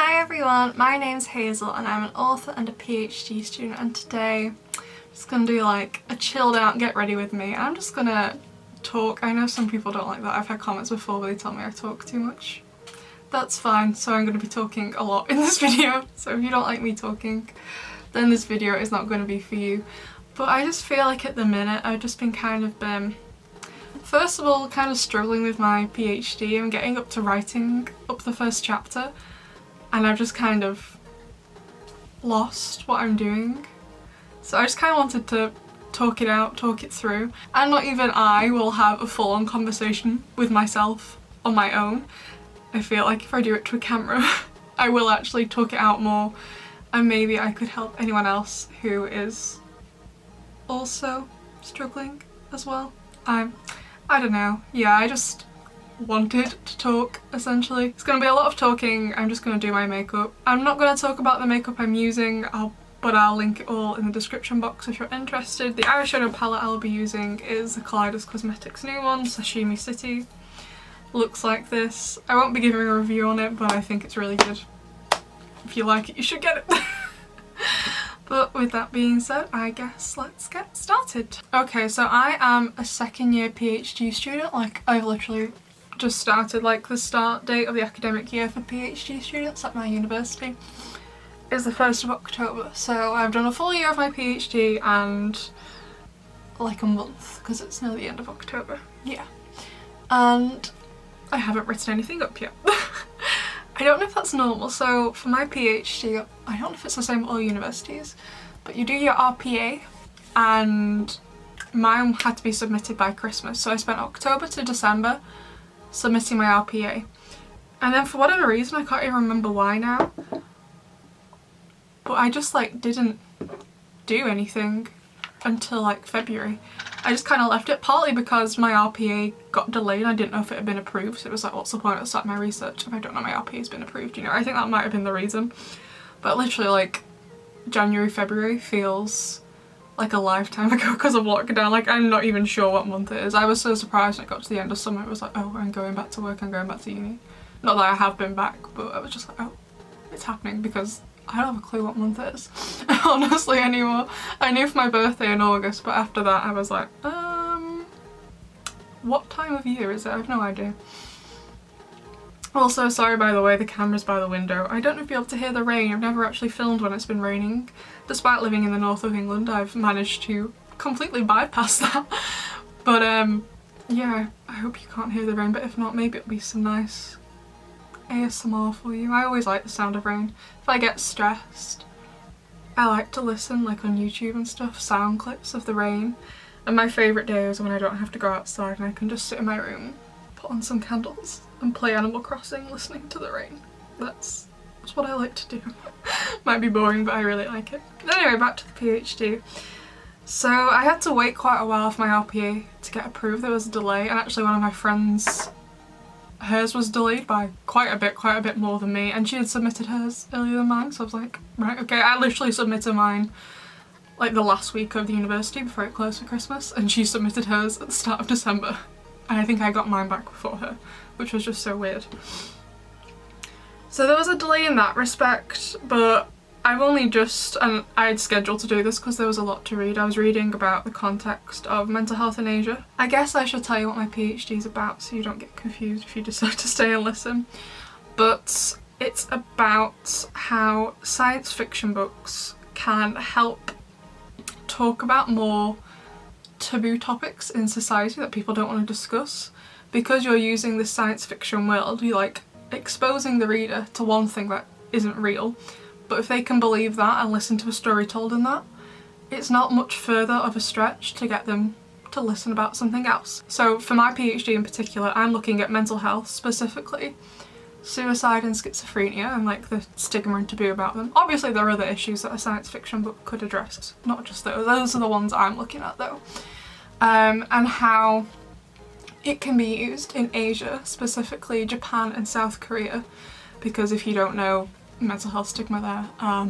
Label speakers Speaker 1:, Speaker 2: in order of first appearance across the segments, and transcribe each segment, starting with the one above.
Speaker 1: Hi everyone, my name's Hazel and I'm an author and a PhD student, and today I'm just gonna do like a chilled out get ready with me. I'm just gonna talk. I know some people don't like that. I've had comments before where they tell me I talk too much. That's fine, so I'm gonna be talking a lot in this video, so if you don't like me talking then this video is not going to be for you. But I just feel like at the minute I've just been kind of first of all kind of struggling with my PhD. I'm getting up to writing up the first chapter and I've just kind of lost what I'm doing. So I just kind of wanted to talk it out, talk it through, and not even I will have a full-on conversation with myself on my own. I feel like if I do it to a camera I will actually talk it out more, and maybe I could help anyone else who is also struggling as well. I don't know. Yeah, I just wanted to talk, essentially. It's gonna be a lot of talking. I'm just gonna do my makeup. I'm not gonna talk about the makeup I'm using, but I'll link it all in the description box if you're interested. The eyeshadow palette I'll be using is the Kaleidos Cosmetics new one, Sashimi City. Looks like this. I won't be giving a review on it, but I think it's really good. If you like it, you should get it. But with that being said, I guess let's get started. Okay, so I am a second year PhD student. Like, I've literally just started. Like, the start date of the academic year for PhD students at my university is the 1st of October. So I've done a full year of my PhD and like a month, because it's near the end of October. Yeah. And I haven't written anything up yet. I don't know if that's normal. So for my PhD, I don't know if it's the same at all universities, but you do your RPA, and mine had to be submitted by Christmas. So I spent October to December submitting my RPA. And then for whatever reason, I can't even remember why now, but I just like didn't do anything until like February. I just kind of left it, partly because my RPA got delayed. I didn't know if it had been approved, so it was like, what's the point of starting my research if I don't know my RPA has been approved, you know? I think that might have been the reason. But literally like January, February feels like a lifetime ago because of lockdown. Like, I'm not even sure what month it is. I was so surprised when it got to the end of summer. It was like, oh, I'm going back to work, I'm going back to uni. Not that I have been back, but I was just like, oh, it's happening, because I don't have a clue what month it is, honestly, anymore. I knew for my birthday in August, but after that I was like, what time of year is it? I have no idea. Also, sorry by the way, the camera's by the window. I don't know if you'll be able to hear the rain. I've never actually filmed when it's been raining. Despite living in the north of England, I've managed to completely bypass that. But yeah, I hope you can't hear the rain, but if not, maybe it'll be some nice ASMR for you. I always like the sound of rain. If I get stressed, I like to listen, like on YouTube and stuff, sound clips of the rain. And my favourite day is when I don't have to go outside and I can just sit in my room, put on some candles and play Animal Crossing listening to the rain. That's what I like to do. Might be boring, but I really like it. But anyway, back to the PhD. So I had to wait quite a while for my RPA to get approved. There was a delay, and actually one of my friends, hers was delayed by quite a bit more than me, and she had submitted hers earlier than mine, so I was like, right, okay. I literally submitted mine like the last week of the university before it closed for Christmas, and she submitted hers at the start of December, and I think I got mine back before her, which was just so weird. So there was a delay in that respect, but I've only just, and I had scheduled to do this because there was a lot to read. I was reading about the context of mental health in Asia. I guess I should tell you what my PhD is about so you don't get confused if you decide to stay and listen. But it's about how science fiction books can help talk about more taboo topics in society that people don't want to discuss. Because you're using this science fiction world, you're like exposing the reader to one thing that isn't real. But if they can believe that and listen to a story told in that, it's not much further of a stretch to get them to listen about something else. So for my PhD in particular, I'm looking at mental health specifically, suicide and schizophrenia, and like the stigma and taboo about them. Obviously there are other issues that a science fiction book could address, not just those. Those are the ones I'm looking at though. And how it can be used in Asia, specifically Japan and South Korea, because if you don't know, mental health stigma there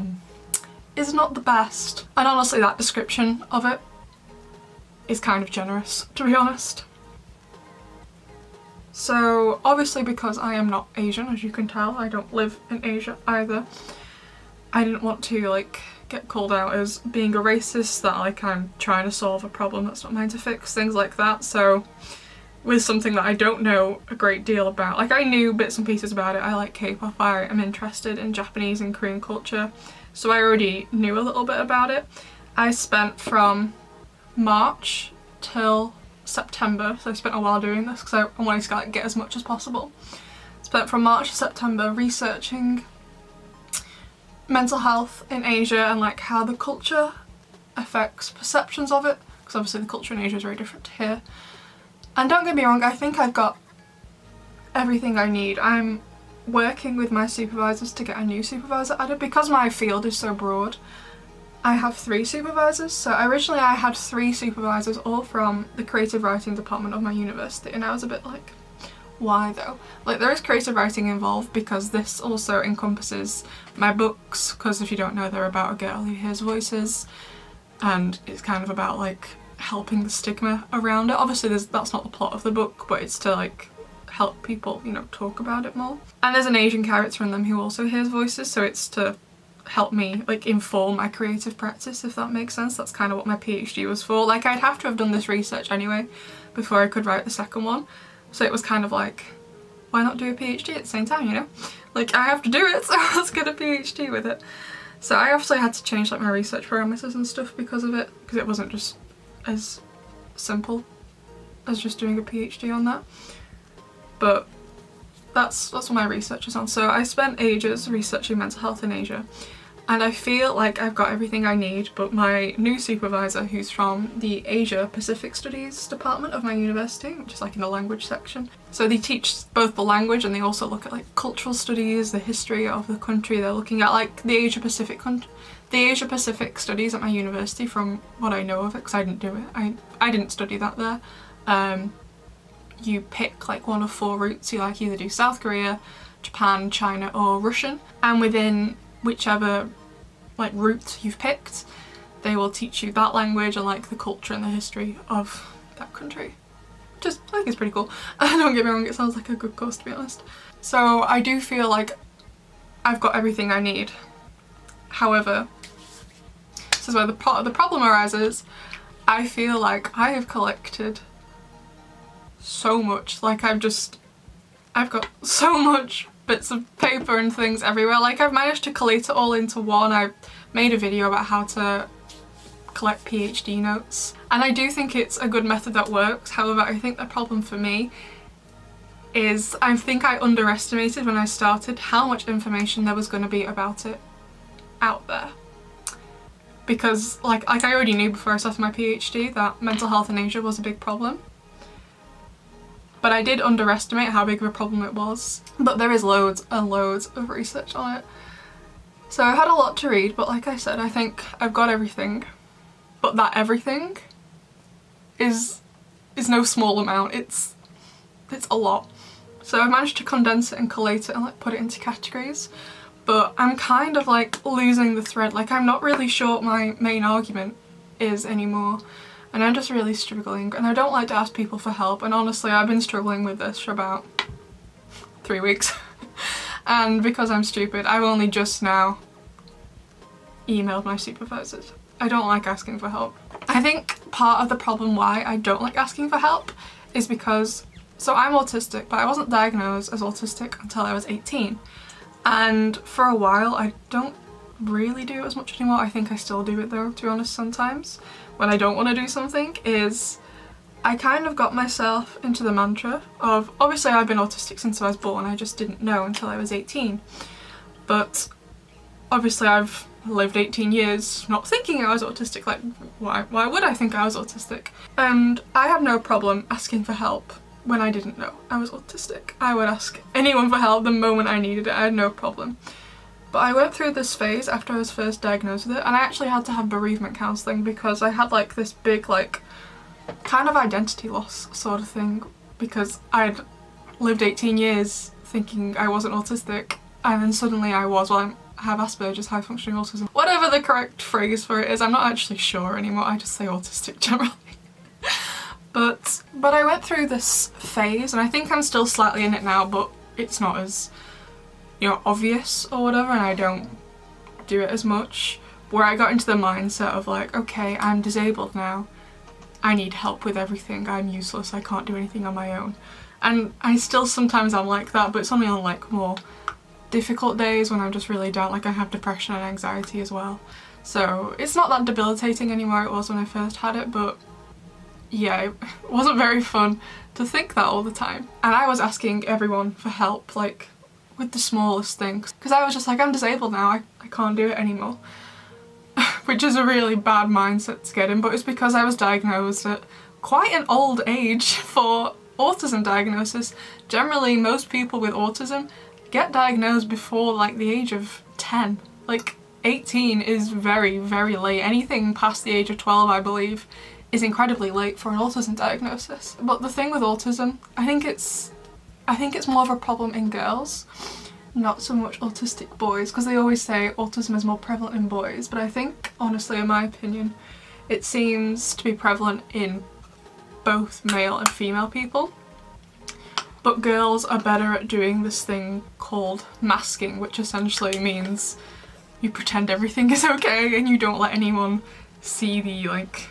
Speaker 1: is not the best. And honestly, that description of it is kind of generous, to be honest. So obviously, because I am not Asian, as you can tell, I don't live in Asia either, I didn't want to like get called out as being a racist, that like I'm trying to solve a problem that's not mine to fix, things like that. So with something that I don't know a great deal about, like I knew bits and pieces about it, I like K-pop, I am interested in Japanese and Korean culture, so I already knew a little bit about it. I spent from March till September, so I spent a while doing this because I wanted to like get as much as possible. Spent from March to September researching mental health in Asia and like how the culture affects perceptions of it, because obviously the culture in Asia is very different to here. And don't get me wrong, I think I've got everything I need. I'm working with my supervisors to get a new supervisor added because my field is so broad. I have 3 supervisors. So originally I had 3 supervisors, all from the creative writing department of my university, and I was a bit like, why though? Like there is creative writing involved because this also encompasses my books, because if you don't know, they're about a girl who hears voices, and it's kind of about like helping the stigma around it. Obviously that's not the plot of the book, but it's to like help people, you know, talk about it more. And there's an Asian character in them who also hears voices, so it's to help me like inform my creative practice, if that makes sense. That's kind of what my PhD was for. Like I'd have to have done this research anyway before I could write the second one, so it was kind of like, why not do a PhD at the same time, you know? Like I have to do it, so let's get a PhD with it. So I obviously had to change like my research parameters and stuff because of it, because it wasn't just as simple as just doing a PhD on that. But that's what my research is on. So I spent ages researching mental health in Asia, and I feel like I've got everything I need, but my new supervisor, who's from the Asia Pacific Studies department of my university, which is like in the language section. So they teach both the language and they also look at like cultural studies, the history of the country. They're looking at like the Asia Pacific studies at my university, from what I know of it, because I didn't do it. I didn't study that there. You pick like one of 4 routes. You like either do South Korea, Japan, China or Russian, and within whichever like route you've picked, they will teach you that language and like the culture and the history of that country. Just I think it's pretty cool. Don't get me wrong, it sounds like a good course to be honest. So I do feel like I've got everything I need. However, this is where the problem arises. I feel like I have collected so much. Like I've got so much bits of paper and things everywhere. Like I've managed to collate it all into one. I made a video about how to collect PhD notes, and I do think it's a good method that works. However, I think the problem for me is I think I underestimated when I started how much information there was going to be about it out there. Because like I already knew before I started my PhD that mental health in Asia was a big problem. But I did underestimate how big of a problem it was. But there is loads and loads of research on it. So I had a lot to read, but like I said, I think I've got everything. But that everything is no small amount. It's a lot. So I've managed to condense it and collate it and like put it into categories. But I'm kind of like losing the thread. Like I'm not really sure what my main argument is anymore. And I'm just really struggling, and I don't like to ask people for help, and honestly I've been struggling with this for about 3 weeks. And because I'm stupid, I've only just now emailed my supervisors. I don't like asking for help. I think part of the problem why I don't like asking for help is because, so I'm autistic, but I wasn't diagnosed as autistic until I was 18. And for a while I don't really do it as much anymore. I think I still do it though, to be honest, sometimes. When I don't want to do something, is I kind of got myself into the mantra of, obviously I've been autistic since I was born, I just didn't know until I was 18. But obviously I've lived 18 years not thinking I was autistic. Like why would I think I was autistic? And I had no problem asking for help when I didn't know I was autistic. I would ask anyone for help the moment I needed it, I had no problem. But I went through this phase after I was first diagnosed with it, and I actually had to have bereavement counselling because I had like this big like kind of identity loss sort of thing, because I'd lived 18 years thinking I wasn't autistic, and then suddenly I was. Well, I have Asperger's, high functioning autism. Whatever the correct phrase for it is, I'm not actually sure anymore, I just say autistic generally. But I went through this phase, and I think I'm still slightly in it now, but it's not as, you know, obvious or whatever, and I don't do it as much, where I got into the mindset of like, okay, I'm disabled now, I need help with everything, I'm useless, I can't do anything on my own. And I still sometimes am like that, but it's only on like more difficult days when I'm just really down, like I have depression and anxiety as well. So it's not that debilitating anymore it was when I first had it, but yeah, it wasn't very fun to think that all the time. And I was asking everyone for help, like with the smallest things, because I was just like, I'm disabled now, I can't do it anymore. Which is a really bad mindset to get in, but it's because I was diagnosed at quite an old age for autism diagnosis. Generally, most people with autism get diagnosed before like the age of 10. Like 18 is very, very late. Anything past the age of 12, I believe, is incredibly late for an autism diagnosis. But the thing with autism, I think it's more of a problem in girls, not so much autistic boys, because they always say autism is more prevalent in boys, but I think, honestly, in my opinion, it seems to be prevalent in both male and female people. But girls are better at doing this thing called masking, which essentially means you pretend everything is okay and you don't let anyone see the like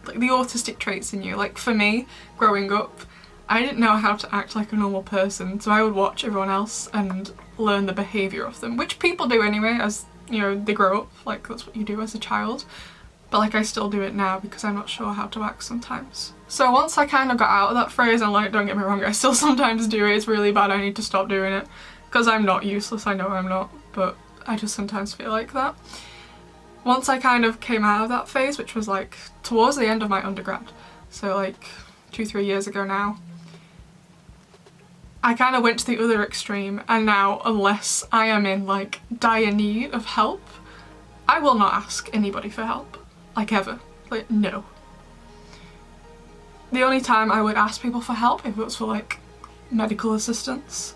Speaker 1: the autistic traits in you. Like for me, growing up, I didn't know how to act like a normal person, so I would watch everyone else and learn the behaviour of them, which people do anyway as, you know, they grow up, like that's what you do as a child. But like I still do it now because I'm not sure how to act sometimes. So once I kind of got out of that phrase, and like, don't get me wrong, I still sometimes do it, it's really bad, I need to stop doing it, because I'm not useless, I know I'm not, but I just sometimes feel like that. Once I kind of came out of that phase, which was like towards the end of my undergrad, so like 2-3 years ago now, I kind of went to the other extreme, and now unless I am in like dire need of help, I will not ask anybody for help, like ever, like no. The only time I would ask people for help if it was for like medical assistance,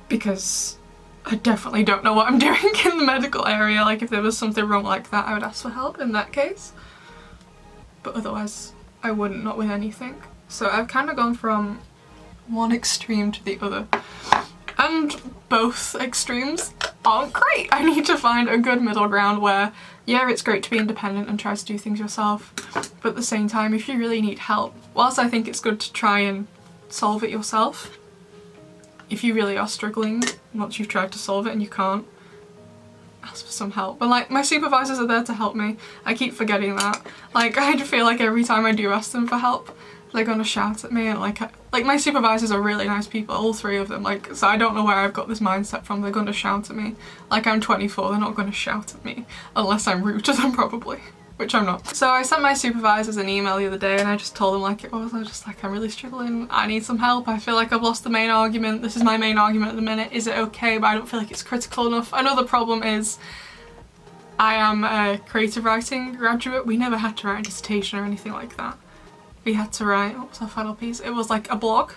Speaker 1: because I definitely don't know what I'm doing in the medical area, like if there was something wrong like that I would ask for help in that case, but otherwise I wouldn't, not with anything. So I've kind of gone from one extreme to the other, and both extremes aren't great. I need to find a good middle ground where, yeah, it's great to be independent and try to do things yourself, but at the same time, if you really need help, whilst I think it's good to try and solve it yourself, if you really are struggling once you've tried to solve it and you can't, ask for some help. But like, my supervisors are there to help me. I keep forgetting that. Like, I feel like every time I do ask them for help, they're gonna shout at me, and like my supervisors are really nice people, all three of them, like, so I don't know where I've got this mindset from. They're gonna shout at me. Like, I'm 24, they're not gonna shout at me unless I'm rude to them, probably, which I'm not. So I sent my supervisors an email the other day and I just told them like it was. I was just like, I'm really struggling, I need some help, I feel like I've lost the main argument, this is my main argument at the minute, is it okay, but I don't feel like it's critical enough. Another problem is I am a creative writing graduate. We never had to write a dissertation or anything like that. We had to write, what was our final piece? It was like a blog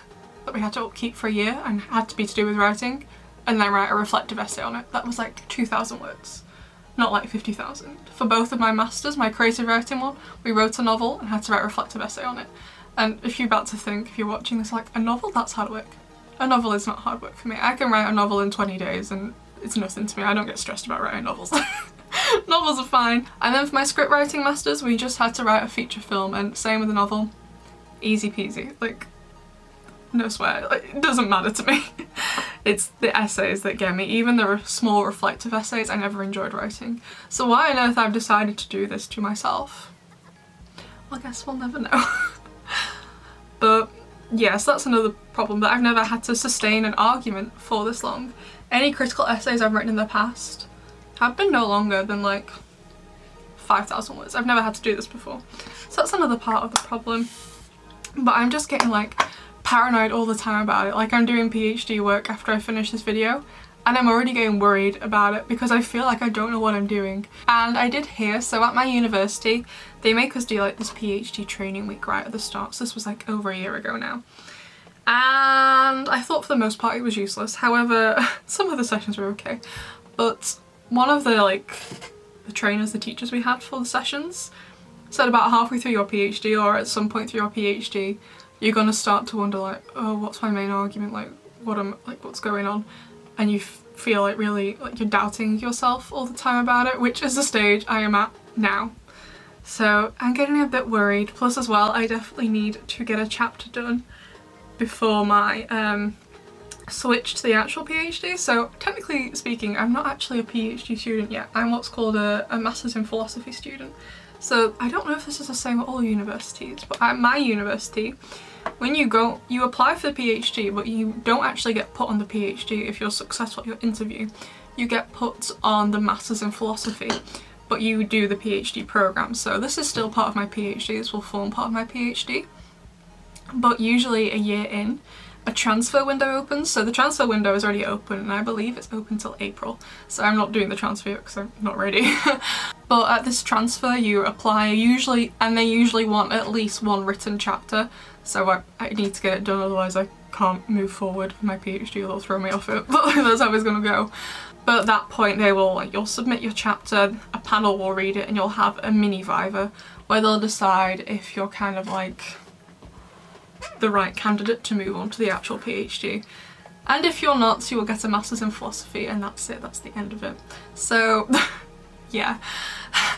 Speaker 1: that we had to upkeep for a year and had to be to do with writing, and then write a reflective essay on it. That was like 2,000 words, not like 50,000. For both of my masters, my creative writing one, we wrote a novel and had to write a reflective essay on it. And if you're about to think, if you're watching this, like, a novel? That's hard work. A novel is not hard work for me. I can write a novel in 20 days and it's nothing to me. I don't get stressed about writing novels. Novels are fine. And then for my script writing masters, we just had to write a feature film, and same with the novel. Easy peasy, like, no swear, like, it doesn't matter to me. It's the essays that get me. Even the small reflective essays I never enjoyed writing. So why on earth I've decided to do this to myself? Well, I guess we'll never know. But yes, that's another problem, that I've never had to sustain an argument for this long. Any critical essays I've written in the past have been no longer than like 5,000 words. I've never had to do this before. So that's another part of the problem. But I'm just getting like paranoid all the time about it. Like, I'm doing PhD work after I finish this video and I'm already getting worried about it because I feel like I don't know what I'm doing. And I did hear, so at my university, they make us do like this PhD training week right at the start. So this was like over a year ago now. And I thought for the most part it was useless. However, some of the sessions were okay. But one of the trainers, the teachers we had for the sessions, said about halfway through your PhD or at some point through your PhD, you're gonna start to wonder like, oh, what's my main argument? Like, what's going on? And you feel like really like you're doubting yourself all the time about it, which is the stage I am at now. So I'm getting a bit worried. Plus as well, I definitely need to get a chapter done before my switch to the actual PhD. So technically speaking, I'm not actually a PhD student yet. I'm what's called a Masters in Philosophy student. So I don't know if this is the same at all universities, but at my university, when you apply for the PhD, but you don't actually get put on the PhD if you're successful at your interview. You get put on the Masters in Philosophy, but you do the PhD program. So this is still part of my PhD, this will form part of my PhD. But usually a year in, a transfer window opens. So the transfer window is already open and I believe it's open till April. So I'm not doing the transfer because I'm not ready. But at this transfer you apply and they usually want at least one written chapter. So I need to get it done, otherwise I can't move forward with my PhD, they'll throw me off it. But that's how it's gonna go. But at that point you'll submit your chapter, a panel will read it, and you'll have a mini viva where they'll decide if you're kind of like the right candidate to move on to the actual PhD. And if you're not, you will get a Masters in Philosophy, and that's it, that's the end of it. So yeah,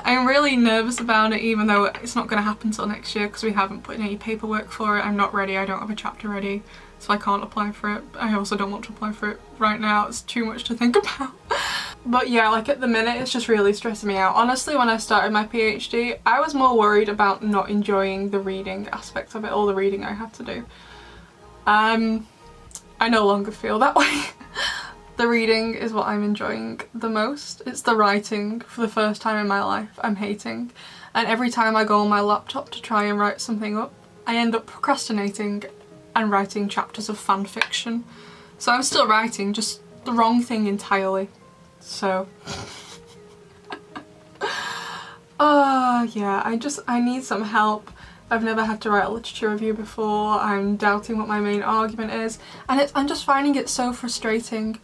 Speaker 1: I'm really nervous about it, even though it's not going to happen till next year because we haven't put in any paperwork for it. I'm not ready, I don't have a chapter ready, so I can't apply for it. I also don't want to apply for it right now, it's too much to think about. But yeah, like at the minute it's just really stressing me out. Honestly, when I started my PhD, I was more worried about not enjoying the reading aspect of it, all the reading I had to do. I no longer feel that way. The reading is what I'm enjoying the most. It's the writing, for the first time in my life, I'm hating. And every time I go on my laptop to try and write something up, I end up procrastinating and writing chapters of fan fiction. So I'm still writing, just the wrong thing entirely. So yeah, I need some help. I've never had to write a literature review before. I'm doubting what my main argument is, and I'm just finding it so frustrating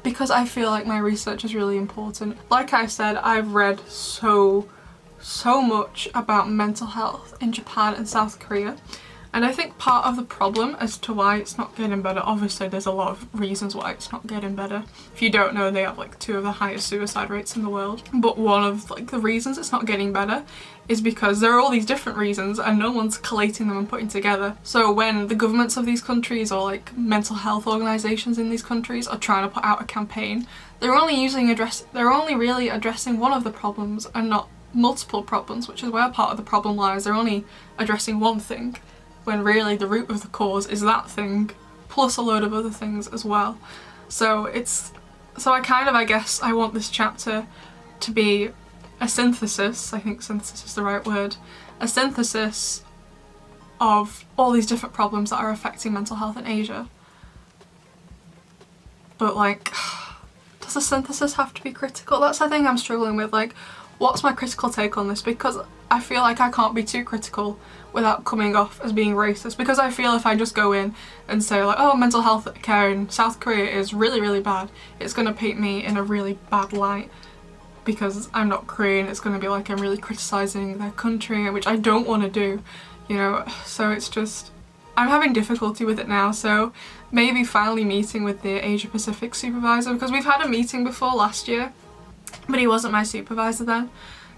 Speaker 1: because I feel like my research is really important. Like I said, I've read so much about mental health in Japan and South Korea. And I think part of the problem as to why it's not getting better, obviously there's a lot of reasons why it's not getting better. If you don't know, they have like 2 of the highest suicide rates in the world. But one of like the reasons it's not getting better is because there are all these different reasons and no one's collating them and putting together. So when the governments of these countries or like mental health organisations in these countries are trying to put out a campaign, they're only really addressing one of the problems and not multiple problems, which is where part of the problem lies. They're only addressing one thing, when really the root of the cause is that thing, plus a load of other things as well. So I guess I want this chapter to be a synthesis, I think synthesis is the right word, a synthesis of all these different problems that are affecting mental health in Asia. But like, does the synthesis have to be critical? That's the thing I'm struggling with, like, what's my critical take on this? Because I feel like I can't be too critical without coming off as being racist, because I feel if I just go in and say like, oh, mental health care in South Korea is really bad, it's going to paint me in a really bad light because I'm not Korean. It's going to be like I'm really criticising their country, which I don't want to do, you know. So it's just, I'm having difficulty with it now. So maybe finally meeting with the Asia Pacific supervisor, because we've had a meeting before last year, but he wasn't my supervisor then.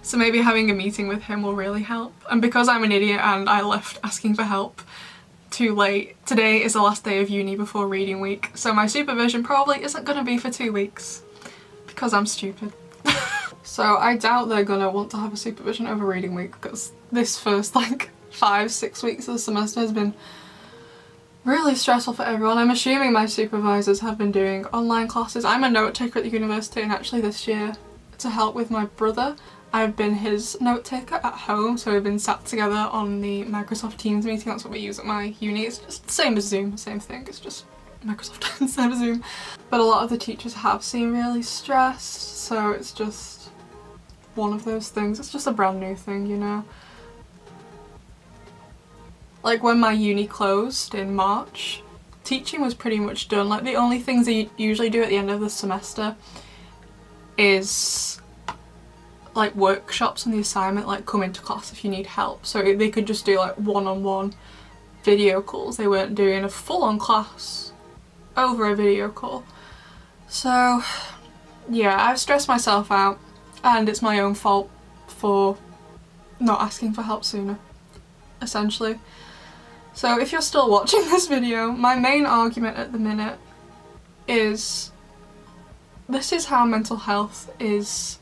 Speaker 1: So maybe having a meeting with him will really help. And because I'm an idiot and I left asking for help too late, today is the last day of uni before reading week. So my supervision probably isn't going to be for 2 weeks because I'm stupid. So I doubt they're going to want to have a supervision over reading week, because this first like 5-6 weeks of the semester has been really stressful for everyone. I'm assuming my supervisors have been doing online classes. I'm a note taker at the university, and actually this year, to help with my brother, I've been his note taker at home. So we've been sat together on the Microsoft Teams meeting. That's what we use at my uni. It's just the same as Zoom, same thing. It's just Microsoft instead of Zoom. But a lot of the teachers have seemed really stressed, so it's just one of those things. It's just a brand new thing, you know. Like when my uni closed in March, teaching was pretty much done. Like the only things that you usually do at the end of the semester is like workshops and the assignment, like come into class if you need help. So they could just do like one-on-one video calls. They weren't doing a full-on class over a video call. So yeah, I've stressed myself out and it's my own fault for not asking for help sooner, essentially. So if you're still watching this video, my main argument at the minute is this is how mental health is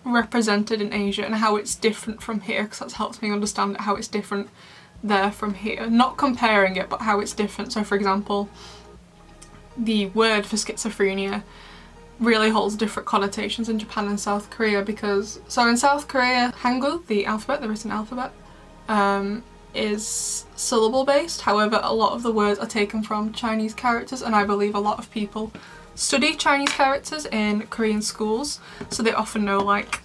Speaker 1: represented in Asia and how it's different from here, because that's helped me understand how it's different there from here. Not comparing it, but how it's different. So for example, the word for schizophrenia really holds different connotations in Japan and South Korea, because so in South Korea, Hangul, the alphabet, the written alphabet, is syllable based. However, a lot of the words are taken from Chinese characters, and I believe a lot of people study Chinese characters in Korean schools, so they often know like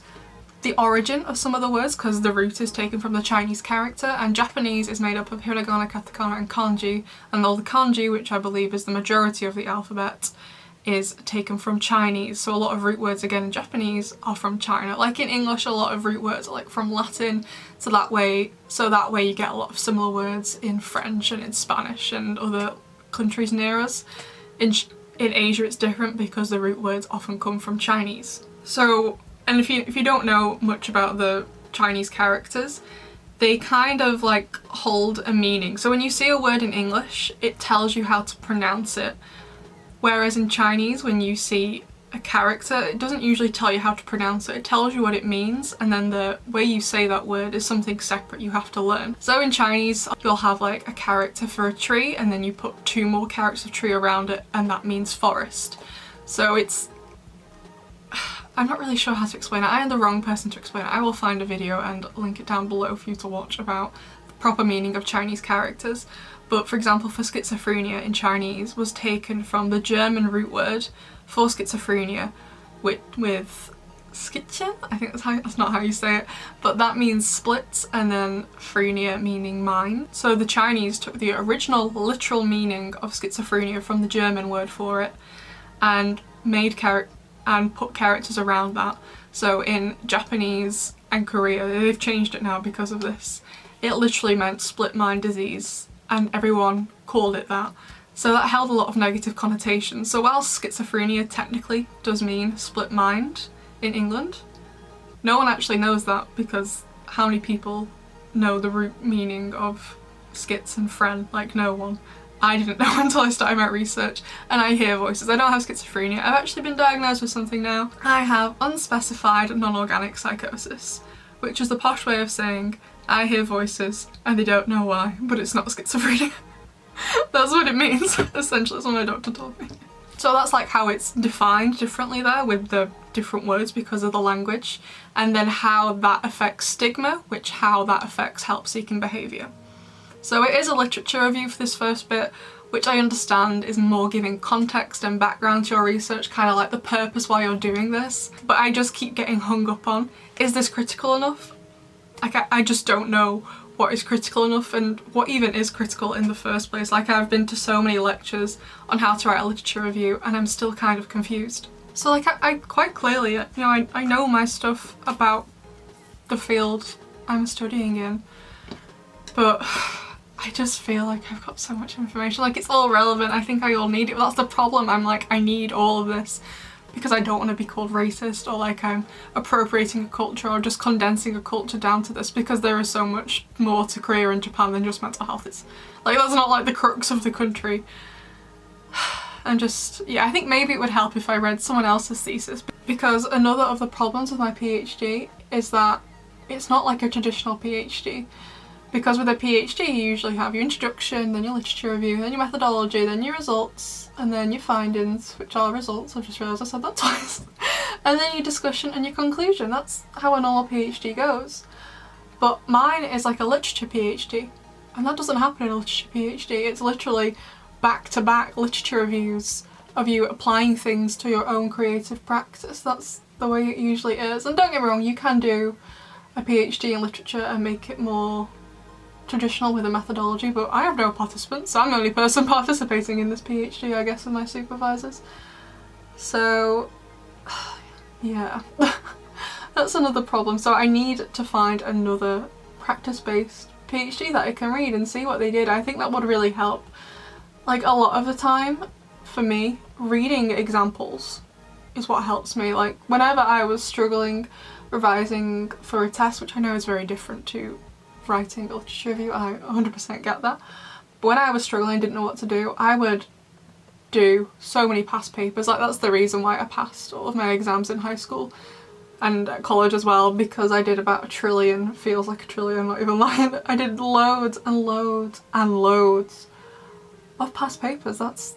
Speaker 1: the origin of some of the words because the root is taken from the Chinese character. And Japanese is made up of hiragana, katakana and kanji, and all the kanji, which I believe is the majority of the alphabet, is taken from Chinese. So a lot of root words again in Japanese are from China. Like in English, a lot of root words are like from Latin, so that way you get a lot of similar words in French and in Spanish and other countries near us. In Asia it's different because the root words often come from Chinese. So, and if you don't know much about the Chinese characters, they kind of like hold a meaning. So when you see a word in English, it tells you how to pronounce it. Whereas in Chinese, when you see a character, it doesn't usually tell you how to pronounce it. It tells you what it means, and then the way you say that word is something separate you have to learn. So in Chinese, you'll have like a character for a tree, and then you put 2 more characters of tree around it, and that means forest. So it's... I'm not really sure how to explain it. I am the wrong person to explain it. I will find a video and link it down below for you to watch about the proper meaning of Chinese characters. But for example, for schizophrenia in Chinese was taken from the German root word for schizophrenia with schizen, I think that's not how you say it, but that means splits, and then phrenia meaning mind. So the Chinese took the original literal meaning of schizophrenia from the German word for it and put characters around that. So in Japanese and Korea, they've changed it now because of this. It literally meant split mind disease, and everyone called it that. So that held a lot of negative connotations. So while schizophrenia technically does mean split mind in England, no one actually knows that, because how many people know the root meaning of schiz and phren? Like no one. I didn't know until I started my research, and I hear voices. I don't have schizophrenia. I've actually been diagnosed with something now. I have unspecified non-organic psychosis, which is the posh way of saying I hear voices and they don't know why, but it's not schizophrenia. That's what it means, essentially. That's what my doctor told me. So that's like how it's defined differently there with the different words because of the language, and then how that affects stigma, how that affects help-seeking behaviour. So it is a literature review for this first bit, which I understand is more giving context and background to your research, kind of like the purpose why you're doing this. But I just keep getting hung up on, is this critical enough? Like I just don't know what is critical enough and what even is critical in the first place. Like I've been to so many lectures on how to write a literature review and I'm still kind of confused. So like I quite clearly, you know, I know my stuff about the field I'm studying in, but I just feel like I've got so much information. Like it's all relevant, I think I all need it, but that's the problem. I'm like, I need all of this because I don't want to be called racist or like I'm appropriating a culture or just condensing a culture down to this, because there is so much more to Korea and Japan than just mental health. It's like, that's not like the crux of the country. And just, yeah, I think maybe it would help if I read someone else's thesis, because another of the problems with my PhD is that it's not like a traditional PhD. Because with a PhD you usually have your introduction, then your literature review, then your methodology, then your results, and then your findings, which are results. I've just realised I said that twice. And then your discussion and your conclusion. That's how a normal PhD goes. But mine is like a literature PhD, and that doesn't happen in a literature PhD. It's literally back-to-back literature reviews of you applying things to your own creative practice. That's the way it usually is. And don't get me wrong, you can do a PhD in literature and make it more traditional with a methodology, but I have no participants, so I'm the only person participating in this PhD, I guess, with my supervisors. So yeah, that's another problem. So I need to find another practice-based PhD that I can read and see what they did. I think that would really help. Like, a lot of the time, for me, reading examples is what helps me. Like, whenever I was struggling revising for a test, which I know is very different to writing a literature review, I 100% get that. But when I was struggling, didn't know what to do, I would do so many past papers. Like, that's the reason why I passed all of my exams in high school and at college as well, because I did about 1 trillion, feels like 1 trillion, I'm not even lying. I did loads and loads and loads of past papers. That's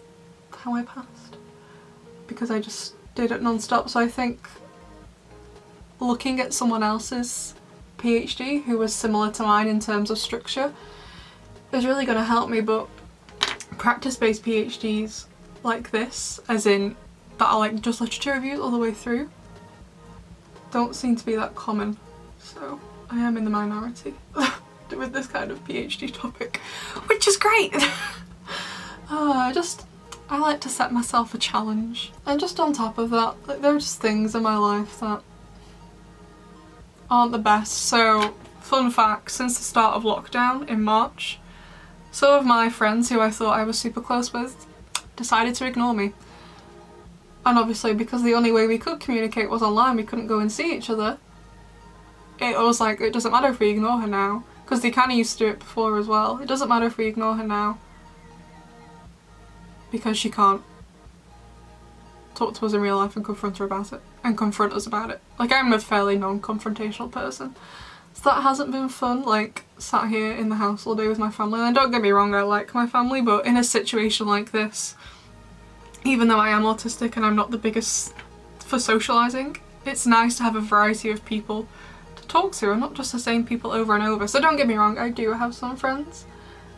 Speaker 1: how I passed, because I just did it non-stop. So I think looking at someone else's PhD who was similar to mine in terms of structure is really going to help me. But practice-based PhDs like this, as in that are like just literature reviews all the way through, don't seem to be that common. So I am in the minority with this kind of PhD topic, which is great. I like to set myself a challenge. And just on top of that, like, there are just things in my life that aren't the best. So, fun fact, since the start of lockdown in March, some of my friends who I thought I was super close with decided to ignore me. And obviously, because the only way we could communicate was online, we couldn't go and see each other. It was like, it doesn't matter if we ignore her now, because they kind of used to do it before as well. It doesn't matter if we ignore her now, because she can't talk to us in real life and confront us about it. Like, I'm a fairly non-confrontational person, so that hasn't been fun, like, sat here in the house all day with my family. And don't get me wrong, I like my family, but in a situation like this, even though I am autistic and I'm not the biggest for socialising, it's nice to have a variety of people to talk to and not just the same people over and over. So don't get me wrong, I do have some friends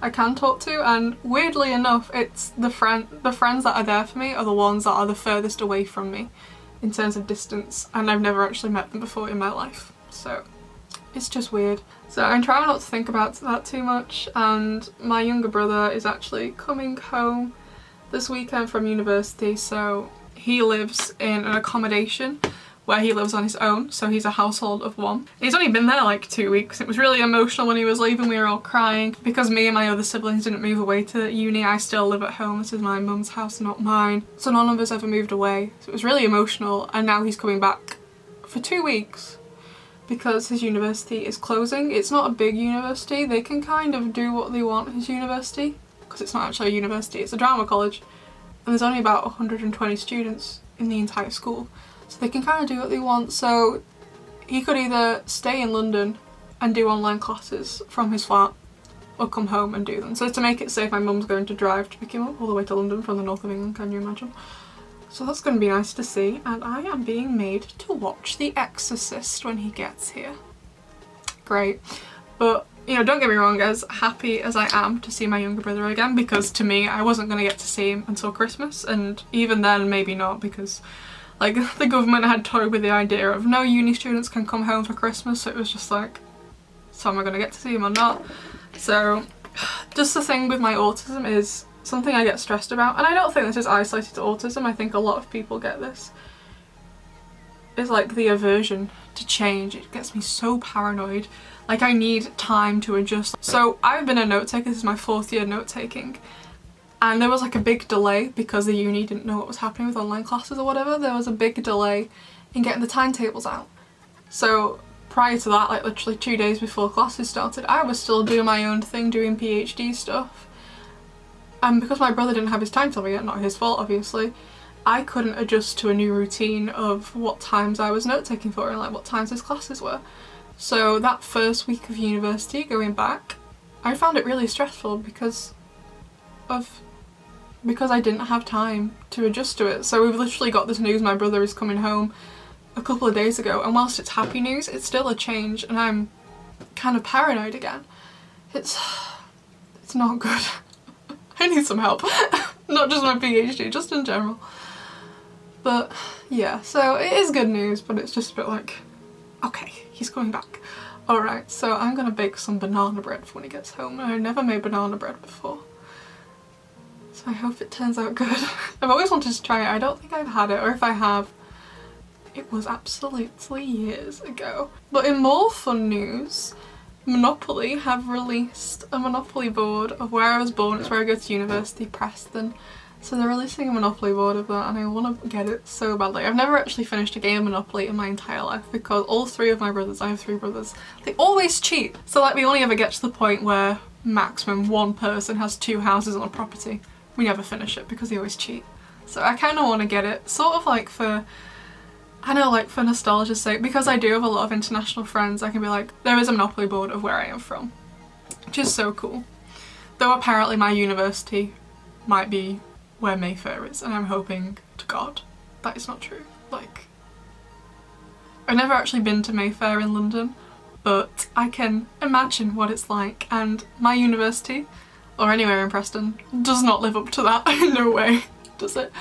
Speaker 1: I can talk to, and weirdly enough, it's the friends that are there for me are the ones that are the furthest away from me in terms of distance, and I've never actually met them before in my life. So it's just weird. So I'm trying not to think about that too much, and my younger brother is actually coming home this weekend from university, so he lives in an accommodation where he lives on his own, so he's a household of one. He's only been there like 2 weeks. It was really emotional when he was leaving. We were all crying because me and my other siblings didn't move away to uni. I still live at home. This is my mum's house, not mine. So none of us ever moved away. So it was really emotional, and now he's coming back for 2 weeks because his university is closing. It's not a big university. They can kind of do what they want at his university, because it's not actually a university, it's a drama college, and there's only about 120 students in the entire school. So they can kind of do what they want. So he could either stay in London and do online classes from his flat, or come home and do them. So to make it safe, my mum's going to drive to pick him up all the way to London from the north of England, can you imagine? So that's going to be nice to see, and I am being made to watch The Exorcist when he gets here. Great. But, you know, don't get me wrong, as happy as I am to see my younger brother again, because to me, I wasn't going to get to see him until Christmas, and even then, maybe not, because like, the government had toyed with the idea of no uni students can come home for Christmas, so it was just like, so am I going to get to see him or not? So, just the thing with my autism is something I get stressed about, and I don't think this is isolated to autism, I think a lot of people get this, is like the aversion to change. It gets me so paranoid. Like, I need time to adjust. So, I've been a note taker, this is my 4th year note taking. And there was like a big delay because the uni didn't know what was happening with online classes or whatever. There was a big delay in getting the timetables out. So prior to that, like literally 2 days before classes started, I was still doing my own thing, doing PhD stuff. And because my brother didn't have his timetable yet, not his fault obviously, I couldn't adjust to a new routine of what times I was note taking for and like what times his classes were. So that first week of university going back, I found it really stressful because I didn't have time to adjust to it. So we've literally got this news my brother is coming home a couple of days ago, and whilst it's happy news, it's still a change, and I'm kind of paranoid again. It's not good. I need some help. Not just my PhD, just in general. But yeah, so it is good news, but it's just a bit like, okay, he's coming back. Alright, so I'm gonna bake some banana bread for when he gets home. I've never made banana bread before, so I hope it turns out good. I've always wanted to try it. I don't think I've had it, or if I have, it was absolutely years ago. But in more fun news, Monopoly have released a Monopoly board of where I was born. It's where I go to university, Preston. So they're releasing a Monopoly board of that and I want to get it so badly. I've never actually finished a game of Monopoly in my entire life because all three of my brothers, I have three brothers, they always cheat. So like we only ever get to the point where maximum one person has 2 houses on a property. We never finish it because they always cheat. So I kind of want to get it, sort of like for, I know, like for nostalgia's sake, because I do have a lot of international friends. I can be like, there is a Monopoly board of where I am from, which is so cool. Though apparently my university might be where Mayfair is, and I'm hoping to God that is not true. Like, I've never actually been to Mayfair in London, but I can imagine what it's like, and my university, or anywhere in Preston, does not live up to that. No way does it.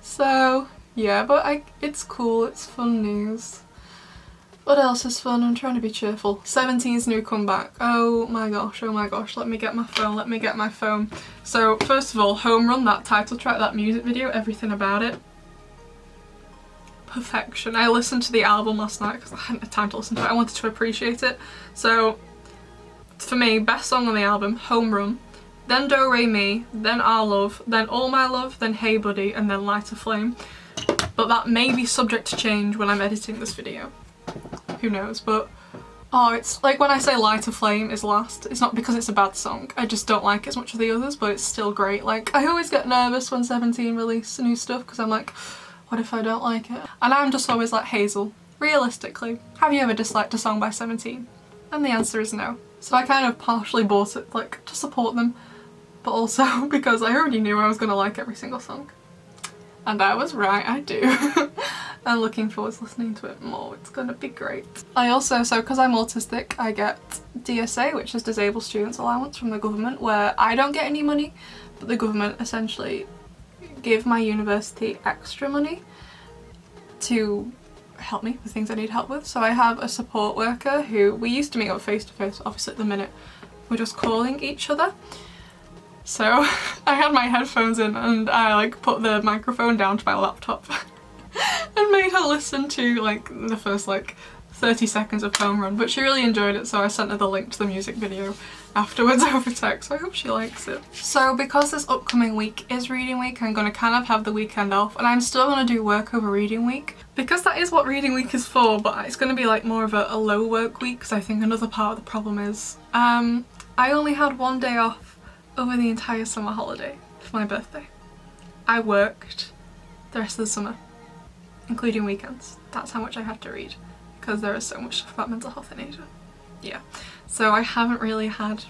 Speaker 1: So yeah, but it's cool, it's fun news. What else is fun? I'm trying to be cheerful. 17's new comeback. Oh my gosh, let me get my phone, So first of all, Home Run, that title track, that music video, everything about it. Perfection. I listened to the album last night because I hadn't had time to listen to it. I wanted to appreciate it. So for me, best song on the album, Home Run, then Do Re Mi, then Our Love, then All My Love, then Hey Buddy, and then Light a Flame. But that may be subject to change when I'm editing this video. Who knows, but oh, it's like when I say Light a Flame is last, it's not because it's a bad song. I just don't like it as much as the others, but it's still great. Like, I always get nervous when 17 release new stuff because I'm like, what if I don't like it? And I'm just always like, Hazel, realistically, have you ever disliked a song by 17? And the answer is no. So I kind of partially bought it like to support them, but also because I already knew I was gonna like every single song. And I was right, I do. I'm looking forward to listening to it more, it's gonna be great. I also, so because I'm autistic, I get DSA, which is Disabled Students Allowance from the government, where I don't get any money, but the government essentially give my university extra money to help me with things I need help with. So I have a support worker who, we used to meet up face to face, obviously at the minute we're just calling each other. So I had my headphones in and I like put the microphone down to my laptop and made her listen to like the first like 30 seconds of Home Run, but she really enjoyed it, so I sent her the link to the music video afterwards over text, so I hope she likes it. So because this upcoming week is reading week, I'm gonna kind of have the weekend off, and I'm still gonna do work over reading week because that is what reading week is for, but it's gonna be like more of a low work week because I think another part of the problem is I only had 1 day off over the entire summer holiday for my birthday. I worked the rest of the summer, including weekends. That's how much I had to read because there is so much stuff about mental health in Asia. Yeah, so I haven't really had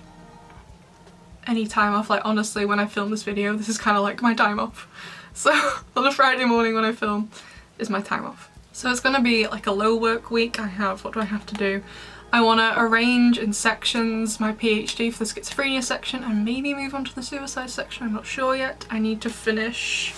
Speaker 1: any time off. Like honestly, when I film this video, this is kind of like my time off. So on a Friday morning when I film is my time off. So it's gonna be like a low work week. What do I have to do? I want to arrange in sections my PhD for the schizophrenia section and maybe move on to the suicide section, I'm not sure yet. I need to finish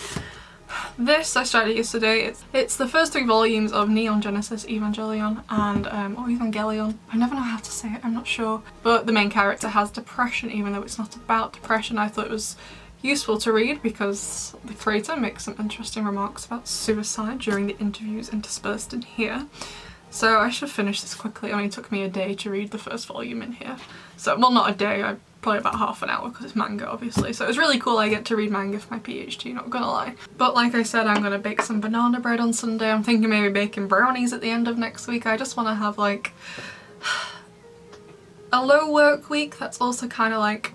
Speaker 1: this. I started yesterday. It's the first 3 volumes of Neon Genesis Evangelion and or Evangelion. I never know how to say it, I'm not sure. But the main character has depression even though it's not about depression. I thought it was useful to read because the creator makes some interesting remarks about suicide during the interviews interspersed in here. So I should finish this quickly. It only took me a day to read the first volume in here. So, well, not a day, probably about half an hour because it's manga obviously. So it's really cool I get to read manga for my PhD, not gonna lie. But like I said, I'm gonna bake some banana bread on Sunday. I'm thinking maybe baking brownies at the end of next week. I just want to have like a low work week that's also kind of like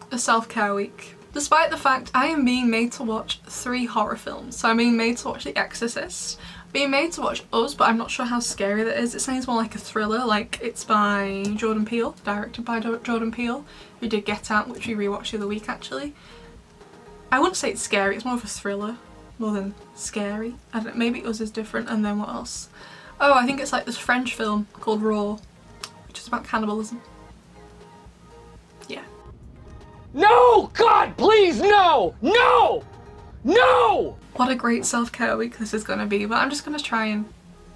Speaker 1: a self-care week. Despite the fact I am being made to watch 3 horror films. So I'm being made to watch The Exorcist, being made to watch Us, but I'm not sure how scary that is. It sounds more like a thriller, like it's by Jordan Peele, directed by Jordan Peele, who did Get Out, which we rewatched the other week actually. I wouldn't say it's scary, it's more of a thriller, more than scary. I don't know, maybe Us is different, and then what else? Oh, I think it's like this French film called Raw, which is about cannibalism. Yeah.
Speaker 2: No! God, please, no! No! No!
Speaker 1: What a great self-care week this is going to be, but I'm just going to try and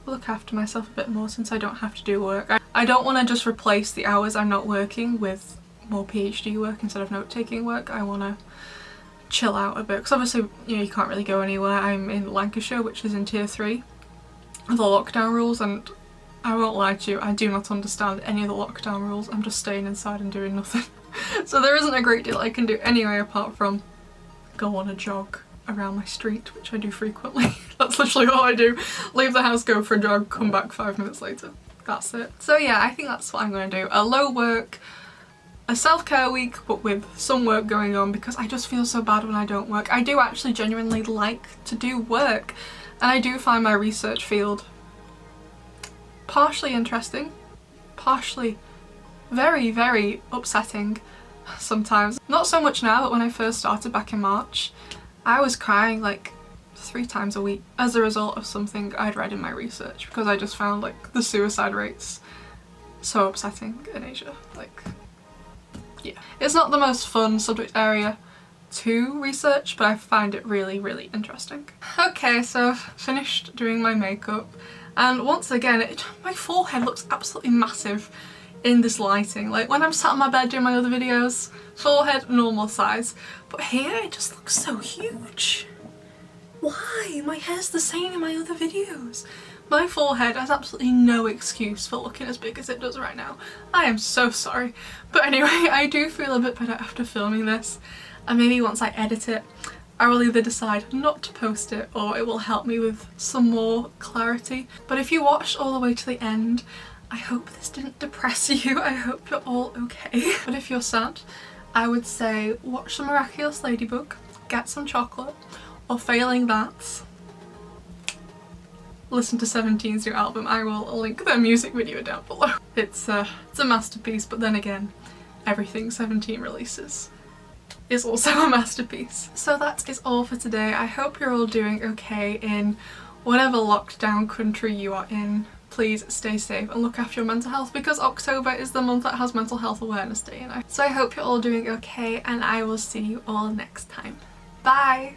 Speaker 1: look after myself a bit more since I don't have to do work. I don't want to just replace the hours I'm not working with more PhD work instead of note-taking work. I want to chill out a bit because obviously, you know, you can't really go anywhere. I'm in Lancashire, which is in tier 3, the lockdown rules, and I won't lie to you, I do not understand any of the lockdown rules. I'm just staying inside and doing nothing. So there isn't a great deal I can do anyway apart from go on a jog around my street, which I do frequently. That's literally all I do. Leave the house, go for a jog, come back 5 minutes later. That's it. So yeah, I think that's what I'm going to do. A low work, a self-care week, but with some work going on, because I just feel so bad when I don't work. I do actually genuinely like to do work, and I do find my research field partially interesting, partially very, very upsetting sometimes. Not so much now, but when I first started back in March, I was crying like 3 times a week as a result of something I'd read in my research, because I just found like the suicide rates so upsetting in Asia. Like, yeah. It's not the most fun subject area to research, but I find it really, really interesting. Okay, so I've finished doing my makeup, and once again, my forehead looks absolutely massive in this lighting. Like when I'm sat on my bed doing my other videos, forehead normal size, but here it just looks so huge. Why? My hair's the same in my other videos. My forehead has absolutely no excuse for looking as big as it does right now. I am so sorry. But anyway, I do feel a bit better after filming this, and maybe once I edit it, I will either decide not to post it or it will help me with some more clarity. But if you watched all the way to the end, I hope this didn't depress you. I hope you're all okay. But if you're sad, I would say watch The Miraculous Ladybug, get some chocolate, or failing that, listen to 17's new album. I will link their music video down below. It's a masterpiece, but then again, everything 17 releases is also a masterpiece. So that is all for today. I hope you're all doing okay in whatever lockdown country you are in. Please stay safe and look after your mental health, because October is the month that has Mental Health Awareness Day. So I hope you're all doing okay, and I will see you all next time. Bye!